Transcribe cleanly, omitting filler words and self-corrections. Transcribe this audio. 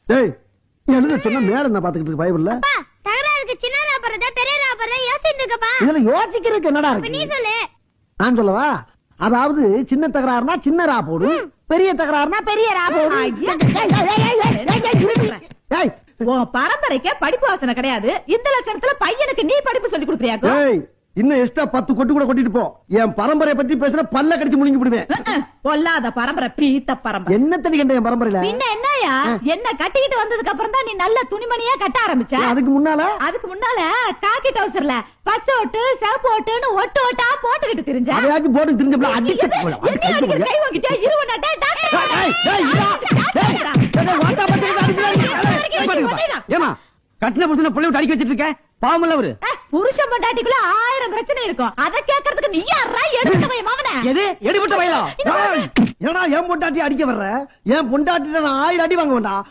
டேய் எழுத சொன்னா மேல என்ன பாத்துக்கிட்டு இருக்கு பைபிள்ல? தகராறுக்கு சின்னதா போறதா பெரியதா போறதா யோசிச்சுட்டு இருக்கப்பா. இதுல யோசிக்கிறதுக்கு என்னடா நீ இருக்கு? சொல்லு. நான் சொல்லவா? அதாவது சின்ன தகராறுனா சின்ன ரா போடு, பெரிய தகராறுனா பெரிய ரா போடு. டேய் உன் பரம்பரைக்கே படிப்பு வாசனை கிடையாது. இந்த லட்சணத்துல பையனுக்கு நீ படிப்பு சொல்லி கொடுக்குறியாக்கோ? டேய் இன்னும் எக்ஸ்ட்ரா 10 கொட்டு கூட கொட்டிட்டு போ. என் பரம்பரையை பத்தி பேசுற பல்ல கடிச்சு முழுங்கி விடுவேன். பொல்லாத பரம்பரை, பீத்த பரம்பரை. என்ன தண்ணி கண்ட என் பரம்பரையில? பின்ன என்னயா, என்ன கட்டிக்கிட்டு வந்ததுக்கு அப்புறம் தான் நீ நல்ல துணிமணியா கட்ட ஆரம்பிச்ச. அதுக்கு முன்னால காக்கி டவுசர்ல பச்சை ஓட்டு சிவப்பு ஓட்டுன்னு ஒட்டு ஓட்டா போட்டுக்கிட்டு திரிஞ்ச. அதையாச்சும் போட்டு திரிஞ்சப்பல அடிச்சு போலாம். என்ன அடிக்க கை வாங்கிட்டியா? இருவனா டேய் ஏமா கட்டின புருஷனை புள்ளை விட்டு அடிக்க வச்சிட்டு இருக்க? பாவம் இல்ல அவரு. புருஷன் பொண்டாட்டிக்குள்ள 1000 பிரச்சனை இருக்கும். அத கேக்குறதுக்கு நீ யாரா எடுத்த பையன் மாவனே? எது எடுபட்ட வயலா? என்னடா என் பொண்டாட்டி அடிக்க வர்ற? என் பொண்டாட்டி நான் 1000 அடி வாங்க வேண்டாம்.